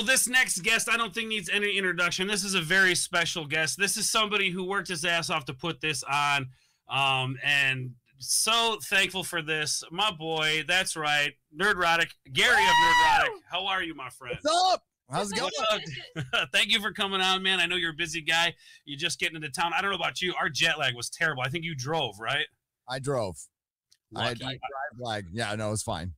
So this next guest, I don't think needs any introduction. This is a very special guest. This is somebody who worked his ass off to put this on, and so thankful for this. My boy, that's right, Nerdrotic, Gary of Nerdrotic. How are you, my friend? What's up? How's it going? Thank you for coming on, man. I know you're a busy guy. You're just getting into town. I don't know about you. Our jet lag was terrible. I think you drove, right? I drove. I drive lag. Yeah, no, it's fine.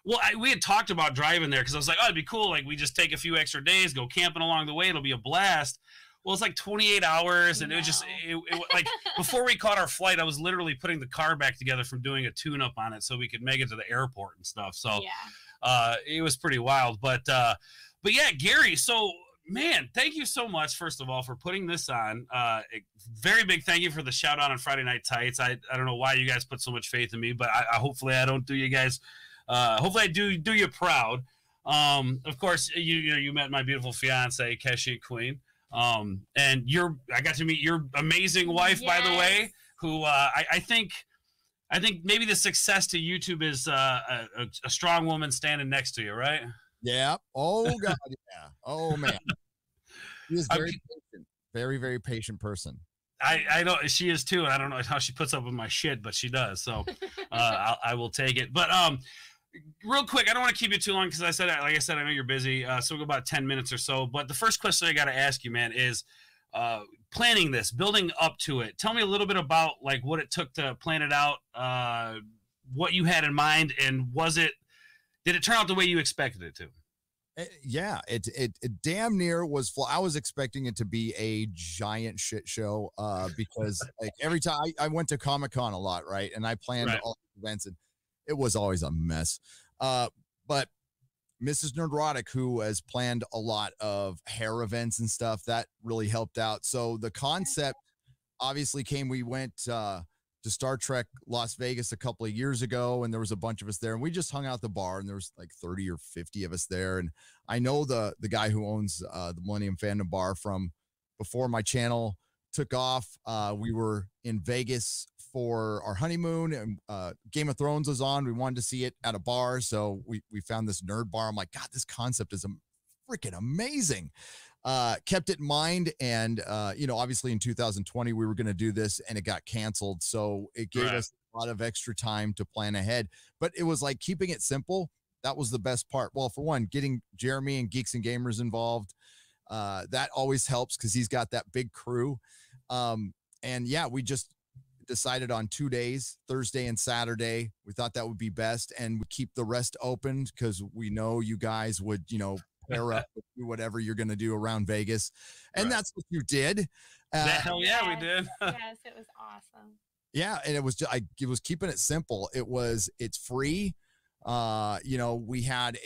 Well, we had talked about driving there because I was like, oh, it'd be cool. Like, we just take a few extra days, go camping along the way. It'll be a blast. Well, it's like 28 hours, and it was just like before we caught our flight, I was literally putting the car back together from doing a tune-up on it so we could make it to the airport and stuff. So it was pretty wild. But yeah, Gary. So, man, thank you so much, first of all, for putting this on. Very big thank you for the shout out on Friday Night Tights. I don't know why you guys put so much faith in me, but hopefully I don't do you guys. Hopefully I do you proud. Of course, you met my beautiful fiance, Keshi Queen. And I got to meet your amazing wife, by the way, who I think maybe the success to YouTube is a strong woman standing next to you, right? Yeah. Oh God. Yeah. Oh man. She is very patient. Very, very patient person. I know she is too, and I don't know how she puts up with my shit, but she does. So I will take it. But real quick, I don't want to keep you too long because like I said, I know you're busy. So we'll go about 10 minutes or so. But the first question I got to ask you, man, is planning this, building up to it. Tell me a little bit about like what it took to plan it out, what you had in mind, and did it turn out the way you expected it to? Yeah, it damn near was full. I was expecting it to be a giant shit show because like every time I went to Comic-Con a lot, right? And I planned all the events, and it was always a mess. But Mrs. Nerdrotic, who has planned a lot of hair events and stuff, that really helped out. So the concept obviously came. We went to Star Trek Las Vegas a couple of years ago, and there was a bunch of us there, and we just hung out at the bar, and there was like 30 or 50 of us there. And I know the guy who owns the Millennium Fandom Bar from before my channel took off. We were in Vegas for our honeymoon, and Game of Thrones was on. We wanted to see it at a bar, so we found this nerd bar. I'm like, God, this concept is freaking amazing. Kept it in mind, and obviously in 2020 we were going to do this, and it got canceled, so it gave us a lot of extra time to plan ahead. But it was like keeping it simple. That was the best part. Well, for one, getting Jeremy and Geeks and Gamers involved, that always helps because he's got that big crew. And yeah, we just decided on 2 days, Thursday and Saturday. We thought that would be best, and we keep the rest open because we know you guys would pair up with whatever you're going to do around Vegas. And that's what you did. Hell yeah, we did. Yes, it was awesome. Yeah. And it was just, it was keeping it simple. It's free. We had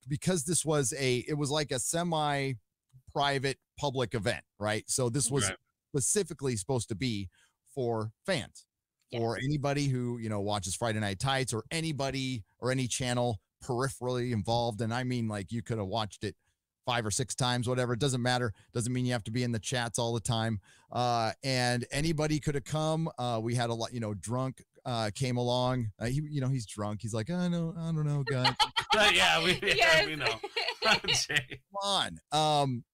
because this was it was like a semi-private public event, right? So this was specifically supposed to be for fans, or anybody who, watches Friday Night Tights, or anybody or any channel peripherally involved. And I mean, like, you could have watched it 5 or 6 times, whatever. It doesn't matter. Doesn't mean you have to be in the chats all the time. And anybody could have come. We had a lot, Drunk came along. He's drunk. He's like, I don't know, guys. we know. Come on.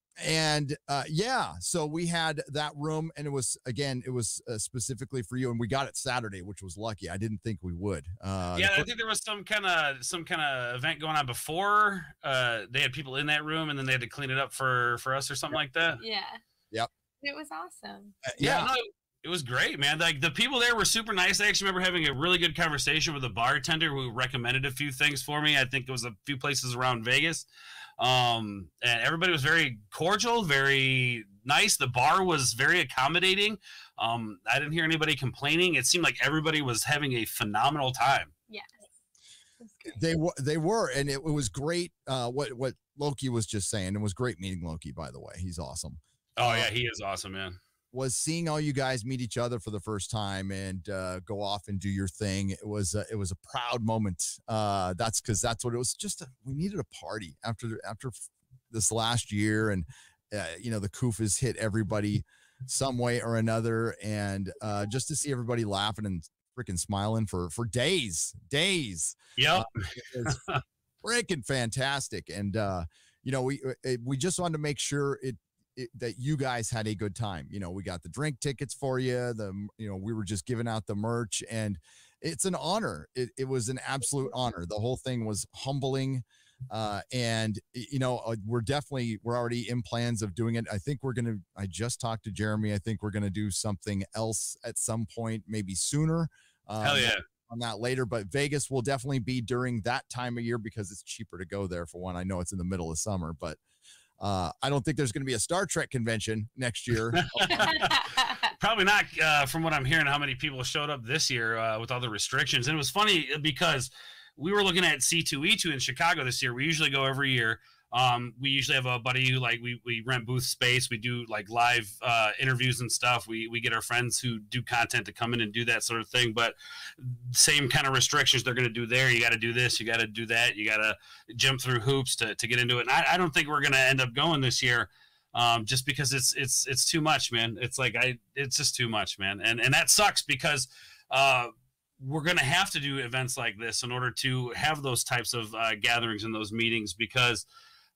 So we had that room, and it was specifically for you, and we got it Saturday, which was lucky. I didn't think we would. I think there was some kind of event going on before. They had people in that room, and then they had to clean it up for us or something like that. Yeah. Yep. It was awesome. It was great, man. Like, the people there were super nice. I actually remember having a really good conversation with a bartender who recommended a few things for me. I think it was a few places around Vegas. And everybody was very cordial, very nice. The bar was very accommodating. I didn't hear anybody complaining. It seemed like everybody was having a phenomenal time. Yes. They were, and it was great. What Loki was just saying, it was great meeting Loki, by the way. He's awesome. Oh yeah, he is awesome, man. Was seeing all you guys meet each other for the first time and go off and do your thing. It was a proud moment. That's what it was. We needed a party after this last year, and the Koofas hit everybody some way or another, and just to see everybody laughing and freaking smiling for days. Yep. freaking fantastic. And, you know, we just wanted to make sure that you guys had a good time. You know, we got the drink tickets for you. You know, we were just giving out the merch, and it's an honor. It was an absolute honor. The whole thing was humbling. And you know, we're already in plans of doing it. I think I just talked to Jeremy. I think we're going to do something else at some point, maybe sooner. Hell yeah. On that later, but Vegas will definitely be during that time of year because it's cheaper to go there for one. I know it's in the middle of summer, but I don't think there's going to be a Star Trek convention next year. Probably not, from what I'm hearing, how many people showed up this year with all the restrictions. And it was funny because we were looking at C2E2 in Chicago this year. We usually go every year. We usually have a buddy who we rent booth space. We do like live interviews and stuff. We get our friends who do content to come in and do that sort of thing. But same kind of restrictions they're going to do there. You got to do this. You got to do that. You got to jump through hoops to get into it. And I don't think we're going to end up going this year. Just because it's too much, man. It's just too much, man. And that sucks because we're going to have to do events like this in order to have those types of gatherings and those meetings because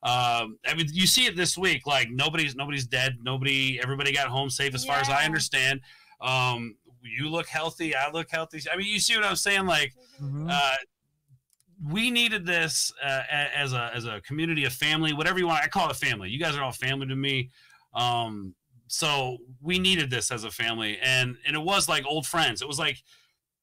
I mean, you see it this week, like nobody's dead. Everybody got home safe as far as I understand. You look healthy. I look healthy. I mean, you see what I'm saying? Like, we needed this as a community, a family, whatever you want. I call it family. You guys are all family to me. So we needed this as a family, and it was like old friends. It was like,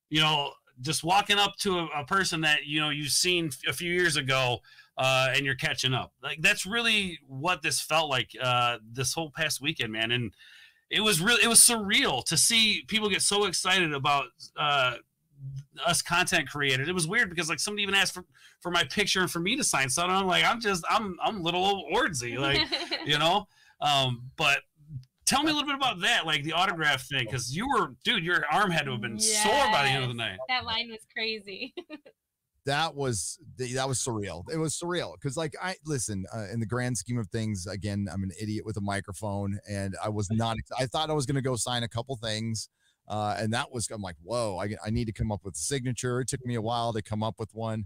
you know, just walking up to a person that, you know, you've seen a few years ago, and you're catching up. Like, that's really what this felt like this whole past weekend, man. And it was surreal to see people get so excited about us content creators. It was weird because like somebody even asked for my picture and for me to sign something. I'm like, I'm little old Ordsy, like, you know. But tell me a little bit about that, like the autograph thing, because your arm had to have been sore by the end of the night. That line was crazy. That was surreal. It was surreal because, like, in the grand scheme of things, again, I'm an idiot with a microphone, and I was not. I thought I was going to go sign a couple things, and I'm like, whoa, I need to come up with a signature. It took me a while to come up with one,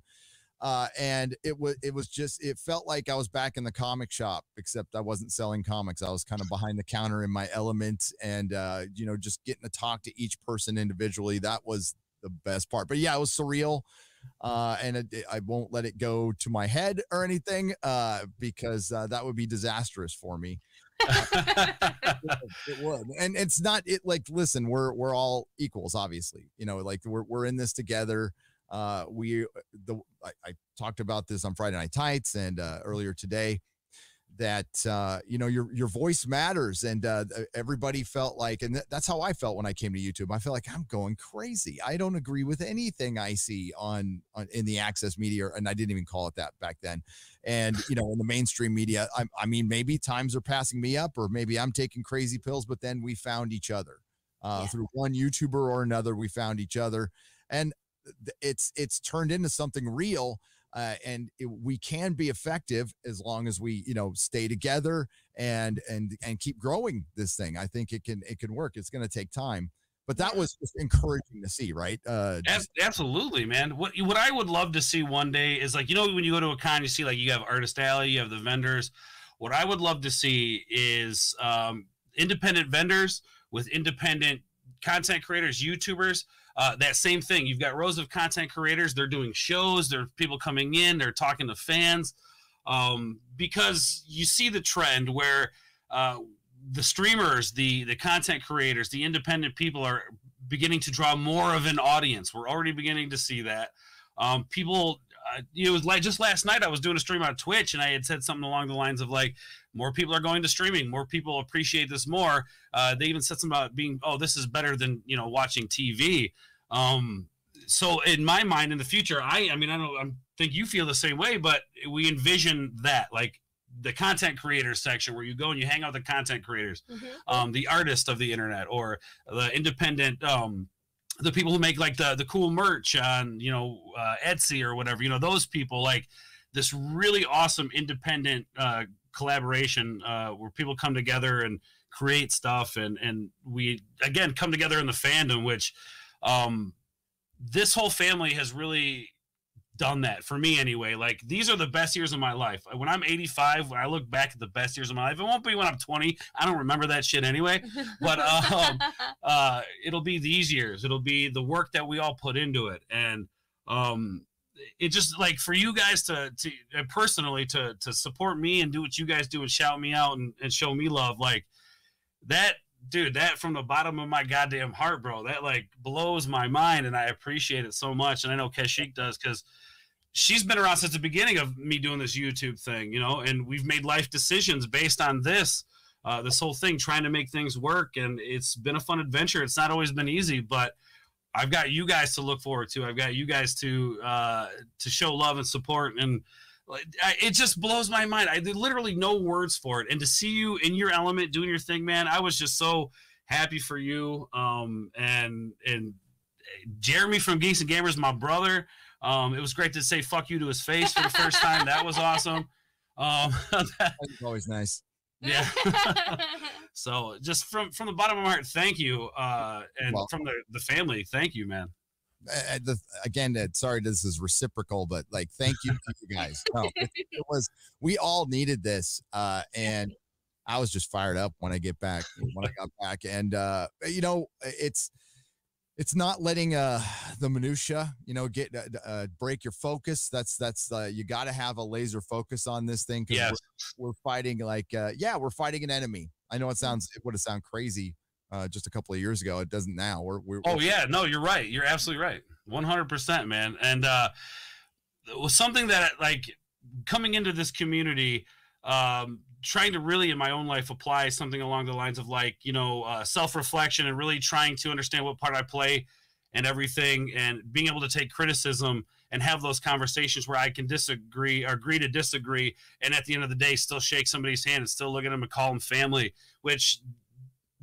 and it felt like I was back in the comic shop, except I wasn't selling comics. I was kind of behind the counter in my element, and you know, just getting to talk to each person individually. That was the best part. But yeah, it was surreal. And I won't let it go to my head or anything, because that would be disastrous for me. It would, and it's not it. Like, listen, we're all equals, obviously. You know, like we're in this together. I talked about this on Friday Night Tights and earlier today, that you know, your voice matters, and everybody felt like, and that's how I felt when I came to YouTube. I felt like I'm going crazy. I don't agree with anything I see on in the access media, and I didn't even call it that back then. And you know, in the mainstream media, I mean, maybe times are passing me up, or maybe I'm taking crazy pills. But then we found each other through one YouTuber or another. We found each other, and it's turned into something real. And we can be effective as long as we, you know, stay together and keep growing this thing. I think it can work. It's going to take time, but that was just encouraging to see, right? Absolutely, man. What I would love to see one day is, like, you know, when you go to a con, you see, like, you have Artist Alley, you have the vendors. What I would love to see is independent vendors with independent content creators, YouTubers. That same thing. You've got rows of content creators. They're doing shows. There are people coming in. They're talking to fans, because you see the trend where the streamers, the content creators, the independent people are beginning to draw more of an audience. We're already beginning to see that. People, it was like just last night I was doing a stream on Twitch, and I had said something along the lines of, like, more people are going to streaming. More people appreciate this more. They even said something about being, oh, this is better than, you know, watching TV. So in my mind, in the future, I think you feel the same way, but we envision that, like, the content creators section where you go and you hang out with the content creators, the artists of the internet, or the independent, the people who make, like, the cool merch on, you know, Etsy or whatever, you know, those people, like, this really awesome independent collaboration where people come together and create stuff, and we again come together in the fandom, which this whole family has really done that for me anyway. Like, these are the best years of my life. When I'm 85, when I look back at the best years of my life, it won't be when I'm 20. I don't remember that shit anyway. But it'll be these years. It'll be the work that we all put into it. And it just, like, for you guys to personally to support me and do what you guys do and shout me out and show me love, like that, dude, that from the bottom of my goddamn heart, bro, that like blows my mind, and I appreciate it so much. And I know Kashyyyk does, because she's been around since the beginning of me doing this YouTube thing, you know, and we've made life decisions based on this whole thing, trying to make things work. And it's been a fun adventure. It's not always been easy, but I've got you guys to look forward to. I've got you guys to show love and support, and it just blows my mind. I literally no words for it. And to see you in your element doing your thing, man, I was just so happy for you. And Jeremy from Geeks and Gamers, my brother. It was great to say fuck you to his face for the first time. That was awesome. That's always nice. Yeah. So just from the bottom of my heart, thank you. And from the family, thank you, man. Again, sorry, this is reciprocal, but like, thank you to you guys. No, it was, we all needed this. And I was just fired up when I got back. And, you know, it's not letting the minutia, you know, get break your focus. That's you got to have a laser focus on this thing, because yes. we're fighting we're fighting an enemy. I know it would have sound crazy just a couple of years ago. It doesn't now. Yeah, no, you're right. You're absolutely right. 100%, man. And it was something that, like, coming into this community, trying to really in my own life apply something along the lines of, like, you know, self-reflection, and really trying to understand what part I play and everything, and being able to take criticism and have those conversations where I can disagree or agree to disagree, and at the end of the day still shake somebody's hand and still look at them and call them family, which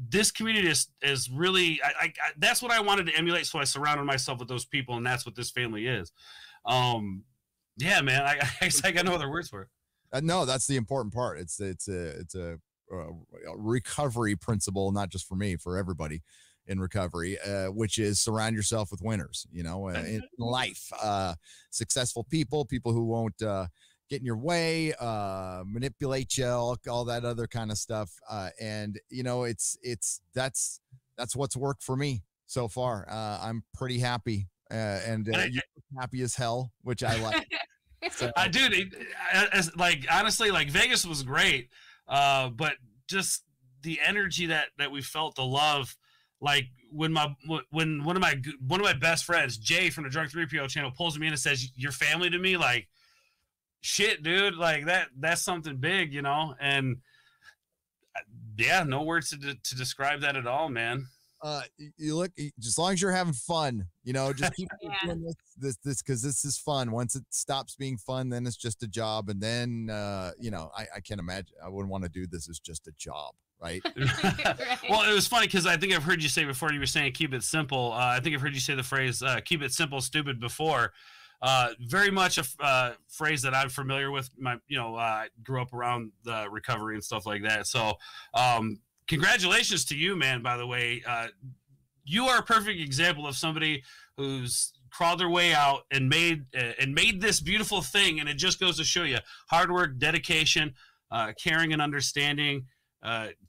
this community is really, I that's what I wanted to emulate. So I surrounded myself with those people, and that's what this family is. Yeah, man, I got no other words for it. No, that's the important part. It's a recovery principle, not just for me, for everybody in recovery, which is surround yourself with winners, you know, in life, successful people who won't get in your way, manipulate you, all that other kind of stuff. And you know, that's what's worked for me so far. I'm pretty happy, and you're happy as hell, which I like. So, dude, like, honestly, like, Vegas was great, but just the energy that we felt, the love, like when one of my best friends, Jay from the Drunk 3PO channel, pulls me in and says, "You're family to me," like, shit, dude, like that's something big, you know. And yeah, no words to describe that at all, man. You look, as long as you're having fun, you know, just keep doing this because this is fun. Once it stops being fun, then it's just a job. And then, you know, I can't imagine, I wouldn't want to do this as just a job, right? Well, it was funny because I think I've heard you say before, you were saying keep it simple. I think I've heard you say the phrase keep it simple, stupid before. Very much a phrase that I'm familiar with. I grew up around the recovery and stuff like that. So, congratulations to you, man, by the way. You are a perfect example of somebody who's crawled their way out and made this beautiful thing. And it just goes to show you hard work, dedication, caring and understanding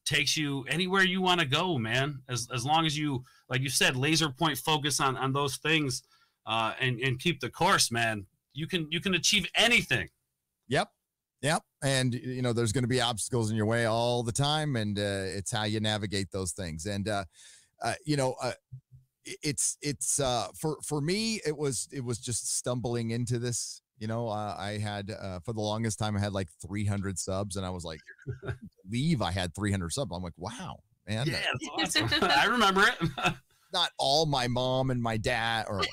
takes you anywhere you want to go, man. As long as you, like you said, laser point focus on those things and keep the course, man, you can achieve anything. Yep. And, you know, there's going to be obstacles in your way all the time. And it's how you navigate those things. And, you know, it's for me, it was just stumbling into this. You know, I had for the longest time, I had like 300 subs, and I was like, I had 300 subs. I'm like, wow, man. Yeah, that's awesome. I remember it. Not all my mom and my dad or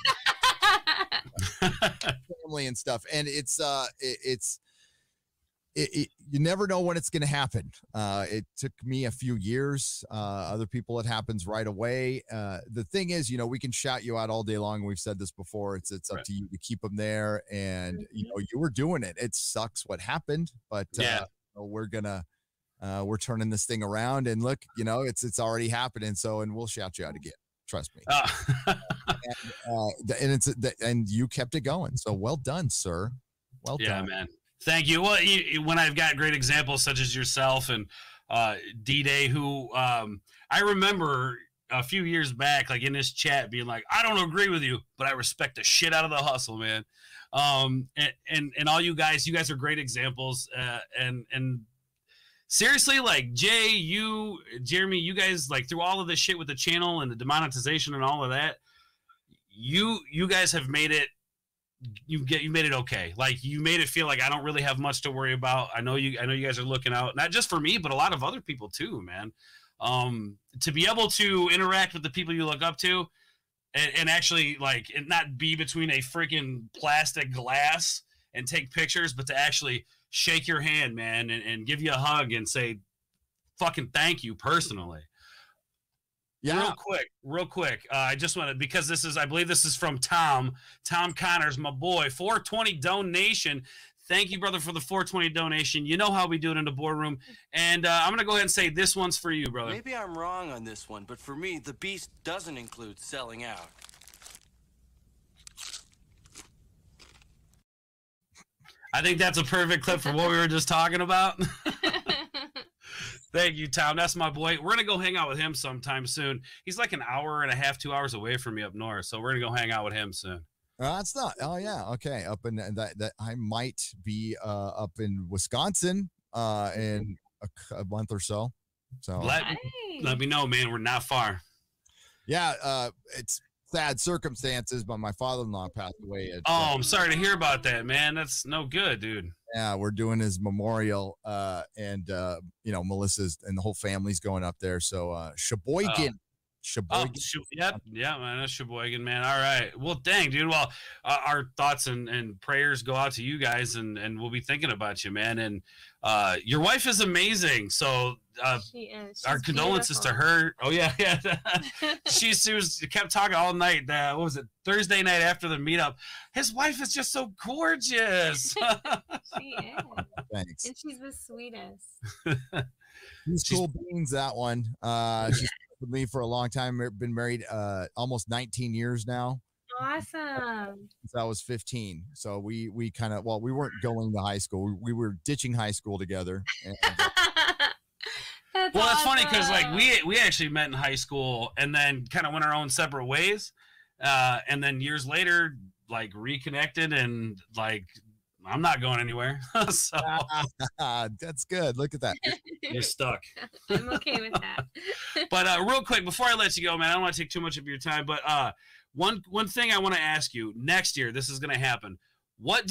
family and stuff. And you never know when it's going to happen. It took me a few years. Other people, it happens right away. The thing is, you know, we can shout you out all day long. We've said this before. It's up to you to keep them there. And, you know, you were doing it. It sucks what happened, but we're turning this thing around, and look, you know, it's already happening. So, and we'll shout you out again. Trust me. and you kept it going. So well done, sir. Well done. Yeah, man. Thank you. Well, when I've got great examples such as yourself and D-Day, who I remember a few years back, like in this chat, being like, I don't agree with you, but I respect the shit out of the hustle, man. And all you guys are great examples. And seriously, like Jay, you, Jeremy, you guys, like through all of this shit with the channel and the demonetization and all of that, you guys have made it. You made it okay. Like you made it feel like I don't really have much to worry about. I know you guys are looking out, not just for me, but a lot of other people too, man. To be able to interact with the people you look up to and actually like and not be between a freaking plastic glass and take pictures, but to actually shake your hand, man, and give you a hug and say fucking thank you personally. Yeah. Real quick. I just want to, because I believe this is from Tom Connors, my boy, 420 donation. Thank you, brother, for the 420 donation. You know how we do it in the boardroom. And I'm going to go ahead and say this one's for you, brother. Maybe I'm wrong on this one, but for me, the beast doesn't include selling out. I think that's a perfect clip for what we were just talking about. Thank you, Tom. That's my boy. We're going to go hang out with him sometime soon. He's like an hour and a half, 2 hours away from me up north. So we're going to go hang out with him soon. That's not. Oh, yeah. Okay. Up in that I might be up in Wisconsin in a month or so. So let me know, man. We're not far. Yeah. It's sad circumstances, but my father-in-law passed away. I'm sorry to hear about that, man. That's no good, dude. Yeah, we're doing his memorial, and Melissa's and the whole family's going up there. So Sheboygan. Yeah, man, that's Sheboygan, man. All right. Well, dang, dude. Well, our thoughts and prayers go out to you guys, and we'll be thinking about you, man. And your wife is amazing. So she is. Our condolences to her. Oh yeah. She kept talking all night. What was it? Thursday night after the meetup. His wife is just so gorgeous. She is. Thanks. And she's the sweetest. She's cool beans, that one. She's with me for a long time. Been married almost 19 years now. Awesome. Since I was 15. So we kind of, we weren't going to high school. We were ditching high school together. And, That's well, awesome. it's funny because like we actually met in high school and then kind of went our own separate ways. And then years later, like reconnected and like I'm not going anywhere. So that's good. Look at that. You're stuck. I'm okay with that. But real quick, before I let you go, man, I don't want to take too much of your time. But one thing I want to ask you, next year, this is going to happen. What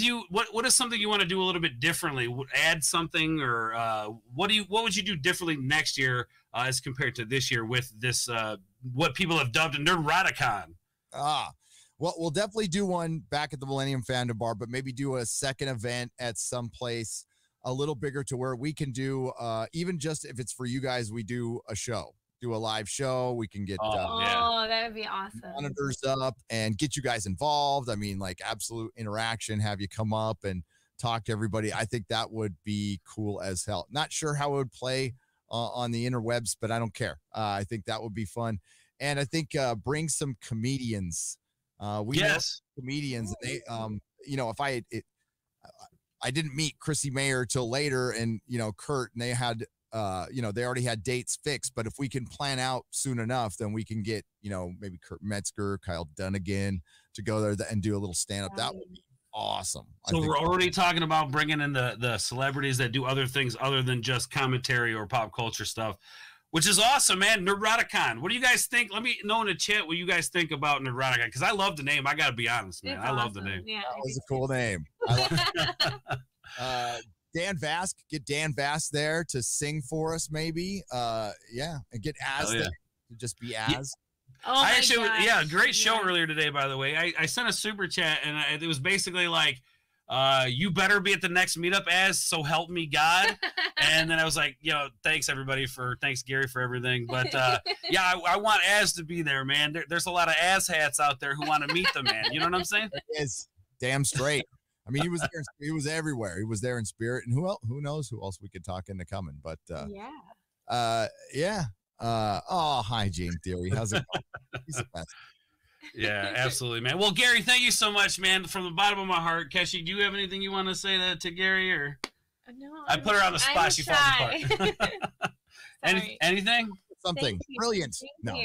is something you want to do a little bit differently? Add something, or what would you do differently next year as compared to this year with this what people have dubbed a Nerdroticon? Well, we'll definitely do one back at the Millennium Fandom Bar, but maybe do a second event at some place a little bigger to where we can do, even just if it's for you guys, we do a live show. We can get that would be awesome. Monitors up and get you guys involved. I mean, like absolute interaction, have you come up and talk to everybody. I think that would be cool as hell. Not sure how it would play on the interwebs, but I don't care. I think that would be fun. And I think bring some comedians. We know comedians. And they, if I didn't meet Chrissy Mayer till later, and Kurt, and they had they already had dates fixed. But if we can plan out soon enough, then we can get maybe Kurt Metzger, Kyle Dunnigan to go there and do a little stand up. That would be awesome. So we're already talking about bringing in the celebrities that do other things other than just commentary or pop culture stuff, which is awesome, man. Nerdroticon. What do you guys think? Let me know in the chat what you guys think about Nerdroticon, because I love the name. I got to be honest, man. I love the name. Yeah, that was a cool name. I love Dan Vask. Get Dan Vask there to sing for us, maybe. And get Az there to just be Az. Oh I actually, great show earlier today, by the way. I sent a super chat, and it was basically like, you better be at the next meetup, Az, so help me God. And then I was like, thanks everybody thanks Gary for everything. But I want Az to be there, man. There's a lot of Az hats out there who want to meet the man. You know what I'm saying? It is damn straight. I mean, he was there. He was everywhere. He was there in spirit. And who knows who else we could talk into coming? But hi, Gene Theory. How's it going? He's the best. Yeah, absolutely, man. Well, Gary, thank you so much, man, from the bottom of my heart. Keshi, do you have anything you want to say to Gary, or? No, I put her on the spot. She falls apart. Anything? Something brilliant. No,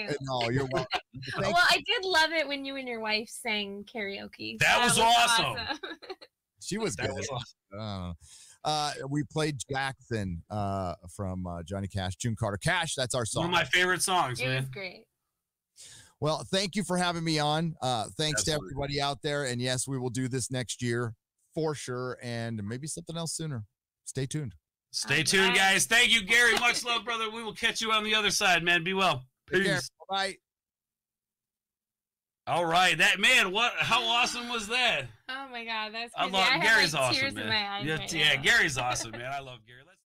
you're welcome. Well, I did love it when you and your wife sang karaoke. That was awesome. She was good. Was awesome. We played Jackson from Johnny Cash, June Carter Cash. That's our song. One of my favorite songs, man. It was great. Well, thank you for having me on. Thanks to Absolutely. everybody out there. And yes, we will do this next year for sure. And maybe something else sooner. Stay tuned. Stay tuned, guys. Thank you, Gary. Much love, brother. We will catch you on the other side, man. Be well. Peace. Bye. All right, that man. How awesome was that? Oh my God, that's I crazy. love I have, Gary's like, awesome, tears man. in my eyes Yeah, right yeah, now. Gary's awesome, man. I love Gary.